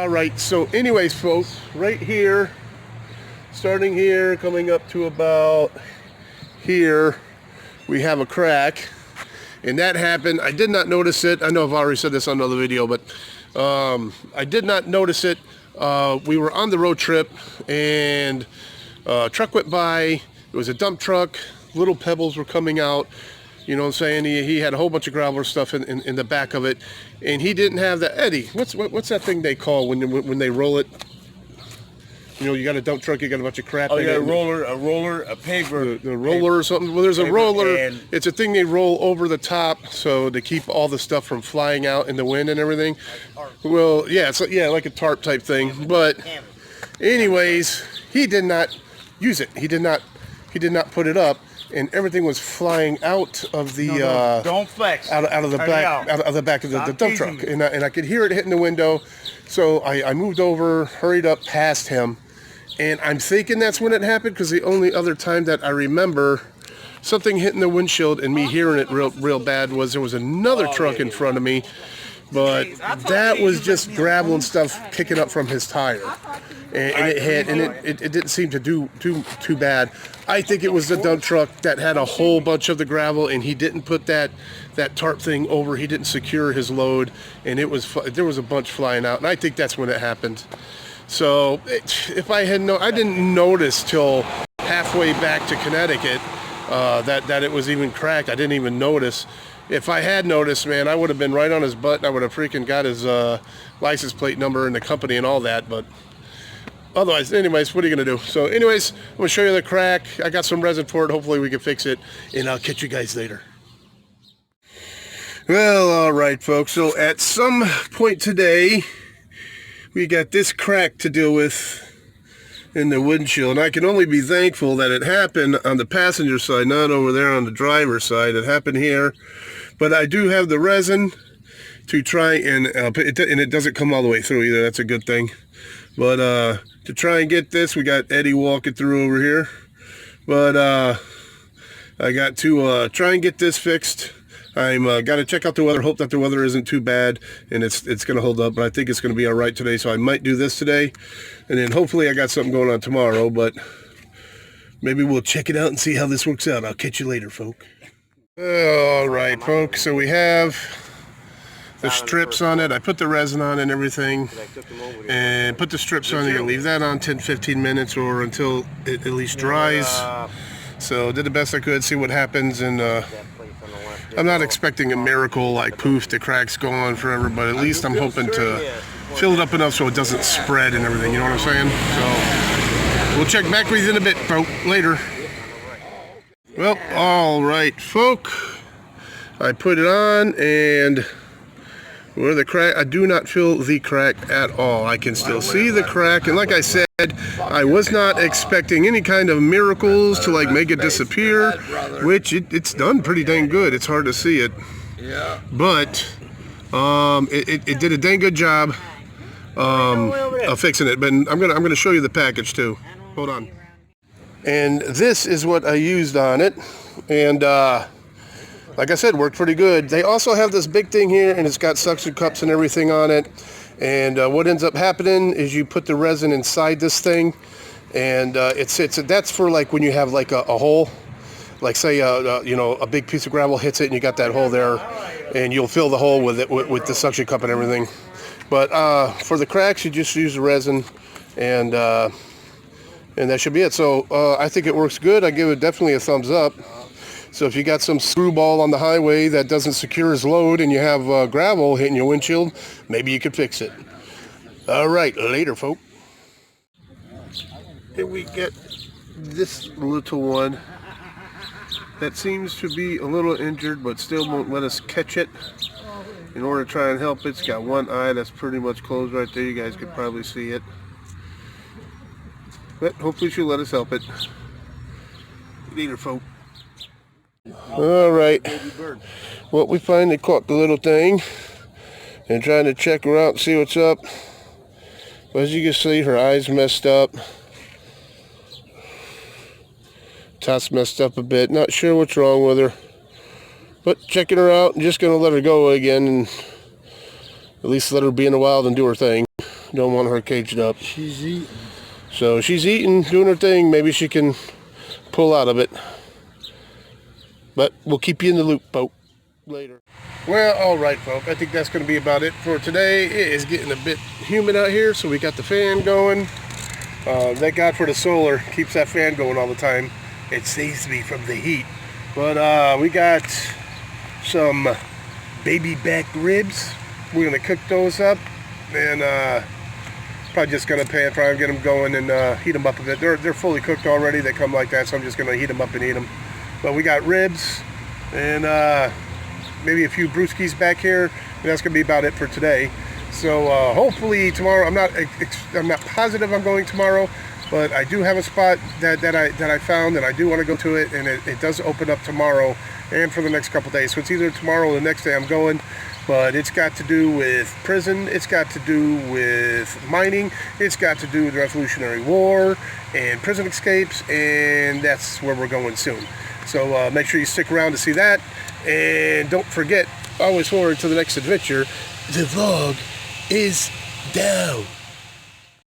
Alright, so anyways folks, right here, starting here, coming up to about here, we have a crack. And that happened, I did not notice it. I know I've already said this on another video, but I did not notice it. We were on the road trip and a truck went by. It was a dump truck. Little pebbles were coming out. You know what I'm saying? He had a whole bunch of gravel stuff in the back of it, and he didn't have that. Eddie, what's that thing they call when they roll it? You know, you got a dump truck, you got a bunch of crap. Oh, yeah, a roller, a paver. The roller or something. Well, there's a roller. It's a thing they roll over the top so to keep all the stuff from flying out in the wind and everything. Well, yeah, it's like a tarp type thing. But anyways, he did not use it. He did not put it up. And everything was flying out of the don't flex out of the back out of the back of the dump truck, and I could hear it hitting the window. So I moved over, hurried up past him, and I'm thinking that's when it happened, because the only other time that I remember something hitting the windshield and me hearing it real bad was there was another truck in front of me, but that was just gravel and stuff kicking up from his tire. And it hit, and it didn't seem to do too bad. I think it was the dump truck that had a whole bunch of the gravel, and he didn't put that tarp thing over. He didn't secure his load, and there was a bunch flying out, and I think that's when it happened. So if I had I didn't notice till halfway back to Connecticut that it was even cracked. I didn't even notice. If I had noticed, man, I would have been right on his butt, and I would have freaking got his license plate number and the company and all that, but otherwise, anyways, what are you going to do? So anyways, I'm going to show you the crack. I got some resin for it. Hopefully we can fix it, and I'll catch you guys later. Well, all right, folks. So at some point today, we got this crack to deal with in the windshield. And I can only be thankful that it happened on the passenger side, not over there on the driver's side. It happened here. But I do have the resin to try and it doesn't come all the way through either. That's a good thing. But to try and get this, we got Eddie walking through over here. But I got to try and get this fixed. I'm got to check out the weather, hope that the weather isn't too bad, and it's going to hold up. But I think it's going to be all right today, so I might do this today. And then hopefully I got something going on tomorrow, but maybe we'll check it out and see how this works out. I'll catch you later, folk. All right, folks, so we have the strips on it. I put the resin on and everything, and put the strips on. You can leave that on 10-15 minutes or until it at least dries. So did the best I could, see what happens, and I'm not expecting a miracle like poof, the crack's gone forever, but at least I'm hoping to fill it up enough so it doesn't spread and everything, you know what I'm saying? So we'll check back with you in a bit, folk, later. Well, all right, folk, I put it on, and where the crack, I do not feel the crack at all. I can still see the crack, and like I said, I was not expecting any kind of miracles to like make it disappear, which it's done pretty dang good. It's hard to see it, but it did a dang good job of fixing it. But I'm gonna show you the package too. Hold on. And this is what I used on it, and like I said, worked pretty good. They also have this big thing here, and it's got suction cups and everything on it. And what ends up happening is you put the resin inside this thing, and that's for like when you have like a hole, like say you know, a big piece of gravel hits it and you got that hole there, and you'll fill the hole with it with the suction cup and everything. But for the cracks, you just use the resin, and that should be it. So I think it works good. I give it definitely a thumbs up. So if you got some screwball on the highway that doesn't secure his load and you have gravel hitting your windshield, maybe you could fix it. All right, later, folk. Here we get this little one that seems to be a little injured, but still won't let us catch it. In order to try and help it, it's got one eye that's pretty much closed right there. You guys could probably see it. But hopefully she'll let us help it. Later, folk. All right, well, we finally caught the little thing and trying to check her out and see what's up. But as you can see, her eye's messed up, top's messed up a bit. Not sure what's wrong with her, but checking her out and just gonna let her go again and at least let her be in the wild and do her thing. Don't want her caged up. She's eating. So she's eating, doing her thing. Maybe she can pull out of it. But we'll keep you in the loop, Pope, later. Well, all right, folks. I think that's going to be about it for today. It is getting a bit humid out here, so we got the fan going. Thank God for the solar. Keeps that fan going all the time. It saves me from the heat. But we got some baby back ribs. We're going to cook those up. And probably just going to pan fry them, get them going, and heat them up a bit. They're fully cooked already. They come like that, so I'm just going to heat them up and eat them. But we got ribs and maybe a few brewskis back here. And that's going to be about it for today. So hopefully tomorrow, I'm not positive I'm going tomorrow, but I do have a spot that I found, and I do want to go to it, and it does open up tomorrow and for the next couple days. So it's either tomorrow or the next day I'm going. But it's got to do with prison, it's got to do with mining, it's got to do with the Revolutionary War and prison escapes, and that's where we're going soon. So make sure you stick around to see that, and don't forget, always forward to the next adventure. The vlog is down.